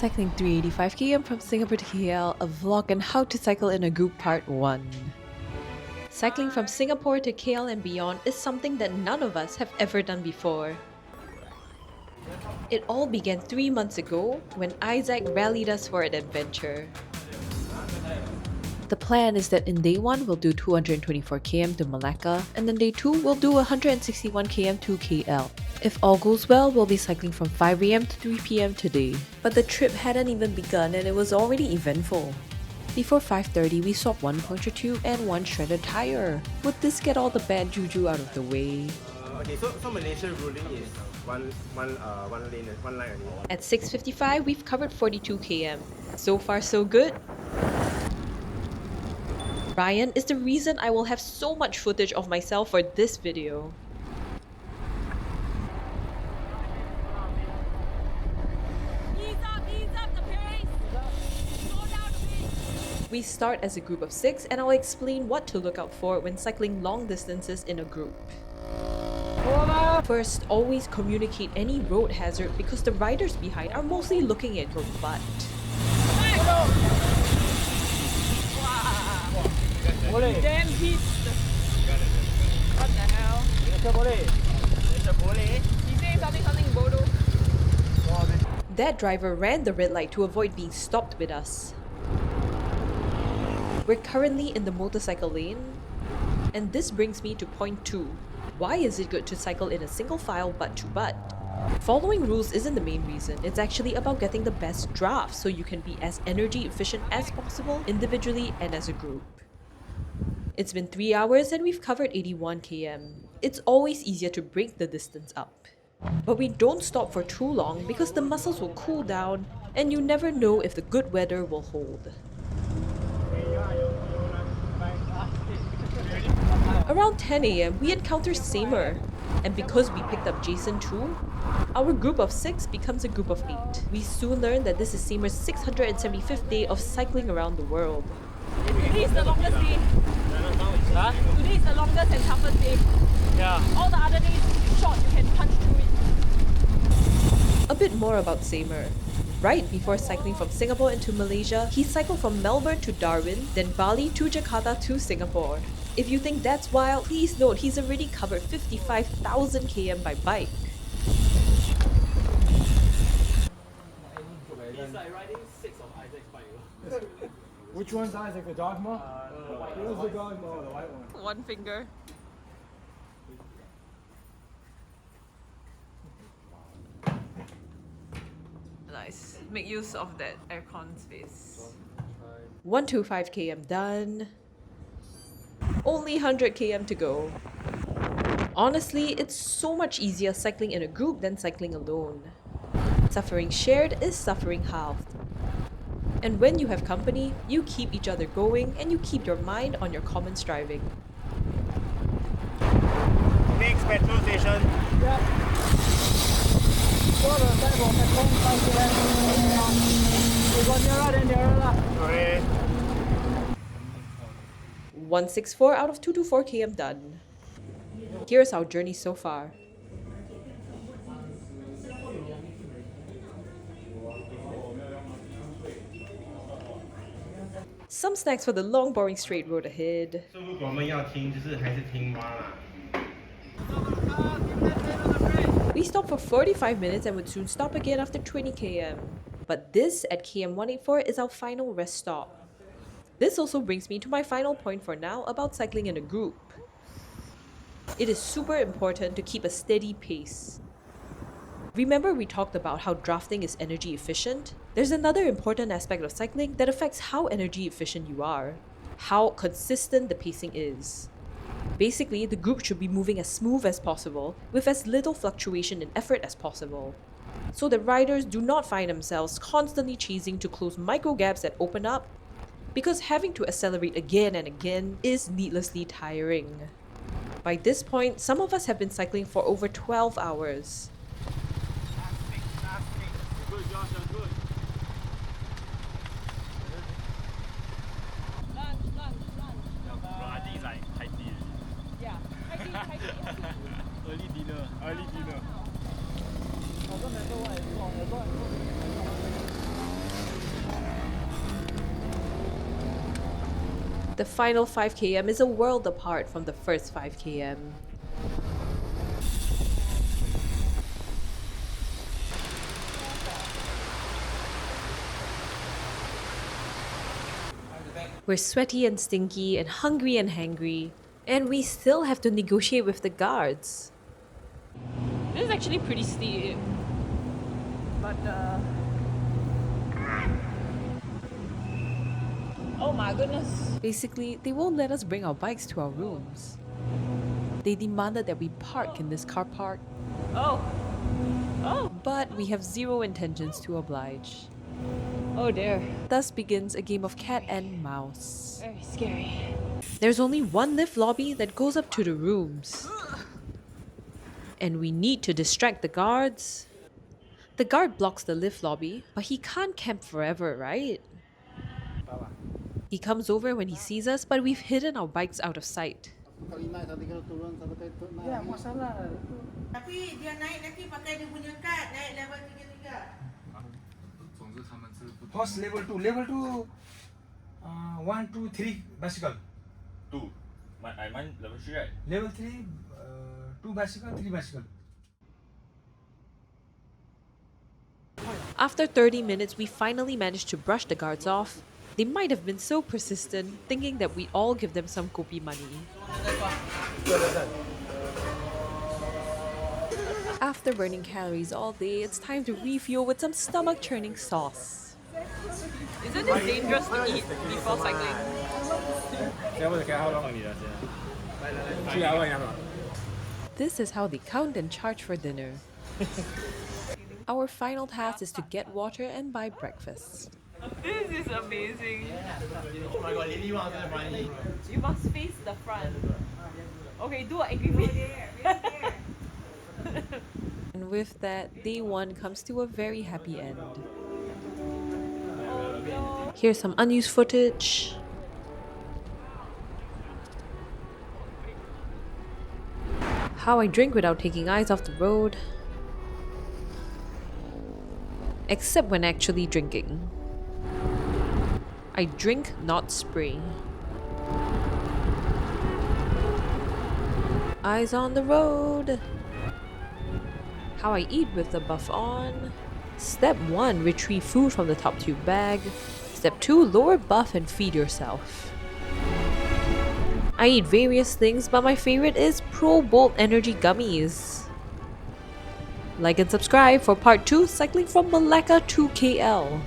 Cycling 385 km from Singapore to KL, a vlog on how to cycle in a group part 1. Cycling from Singapore to KL and beyond is something that none of us have ever done before. It all began 3 months ago when Isaac rallied us for an adventure. The plan is that in day 1 we'll do 224 km to Malacca, and then day 2 we'll do 161 km to KL. If all goes well, we'll be cycling from 5 AM to 3 PM today. But the trip hadn't even begun and it was already eventful. Before 5:30, we swapped one puncture tube and one shredded tire. Would this get all the bad juju out of the way? Okay, so Malaysia ruling is one lane, one line only. At 6:55, we've covered 42 km. So far so good. Ryan is the reason I will have so much footage of myself for this video. We start as a group of 6 and I'll explain what to look out for when cycling long distances in a group. First, always communicate any road hazard because the riders behind are mostly looking at your butt. Damn heat! What the hell? He said something Bodo. That driver ran the red light to avoid being stopped with us. We're currently in the motorcycle lane, and this brings me to point 2. Why is it good to cycle in a single file butt to butt? Following rules isn't the main reason, it's actually about getting the best draft so you can be as energy efficient as possible individually and as a group. It's been 3 hours and we've covered 81 km. It's always easier to break the distance up. But we don't stop for too long because the muscles will cool down and you never know if the good weather will hold. Around 10 AM, we encounter Samer, and because we picked up Jason too, our group of 6 becomes a group of 8. We soon learn that this is Samer's 675th day of cycling around the world. Today is the longest day. Huh? Today is the longest and toughest day. Yeah. All the other days, short, you can punch through it. A bit more about Samer. Right before cycling from Singapore into Malaysia, he cycled from Melbourne to Darwin, then Bali to Jakarta to Singapore. If you think that's wild, please note he's already covered 55,000 km by bike. He's like riding 6 of Isaac's bike. Which one's Isaac? The dogma? Where's the dogma? Oh, the white one. One finger. Nice. Make use of that aircon space. 125 km done. Only 100 km to go. Honestly, it's so much easier cycling in a group than cycling alone. Suffering shared is suffering halved. And when you have company, you keep each other going and you keep your mind on your common striving. Next petrol station. Yeah. So the time for petrol station. You got nearer than nearer lah. Okay. 164 out of 224 km done. Here's our journey so far. Some snacks for the long, boring straight road ahead. So 如果我们要听，就是还是听妈啦。 We stopped for 45 minutes and would soon stop again after 20 km. But this at km 184 is our final rest stop. This also brings me to my final point for now about cycling in a group. It is super important to keep a steady pace. Remember we talked about how drafting is energy efficient? There's another important aspect of cycling that affects how energy efficient you are. How consistent the pacing is. Basically, the group should be moving as smooth as possible, with as little fluctuation in effort as possible, so that riders do not find themselves constantly chasing to close micro gaps that open up, because having to accelerate again and again is needlessly tiring. By this point, some of us have been cycling for over 12 hours. Good, Josh, you're good. Lunch. Bro, I think it's like high tea. Yeah. High tea. Early dinner. Doesn't matter what it's long, as long as The final 5 km is a world apart from the first 5 km. We're sweaty and stinky and hungry and hangry, and we still have to negotiate with the guards. This is actually pretty steep. But oh my goodness. Basically, they won't let us bring our bikes to our rooms. They demanded that we park in this car park, Oh. Oh. but we have zero intentions to oblige. Oh dear. Thus begins a game of cat and mouse. Very scary. There's only one lift lobby that goes up to the rooms. And we need to distract the guards. The guard blocks the lift lobby, but he can't camp forever, right? He comes over when he sees us, but we've hidden our bikes out of sight. Tapi dia naik nanti pakai dia punya kad, naik level 3. First level 2. Level 2, 1, 2, 3 bicycle. 2. Mine level 3, right? Level 3, 2 bicycle, 3 bicycle. After 30 minutes, we finally managed to brush the guards off. They might have been so persistent, thinking that we'd all give them some kopi money. After burning calories all day, it's time to refuel with some stomach-churning sauce. Isn't it dangerous to eat before cycling? This is how they count and charge for dinner. Our final task is to get water and buy breakfast. This is amazing. You must face the front. Okay, do an angry face. And with that, day 1 comes to a very happy end. Here's some unused footage. How I drink without taking eyes off the road. Except when actually drinking. I drink, not spray. Eyes on the road. How I eat with the buff on. Step 1, retrieve food from the top tube bag. Step 2, lower buff and feed yourself. I eat various things, but my favorite is Pro Bolt Energy Gummies. Like and subscribe for part 2, cycling from Malacca to KL.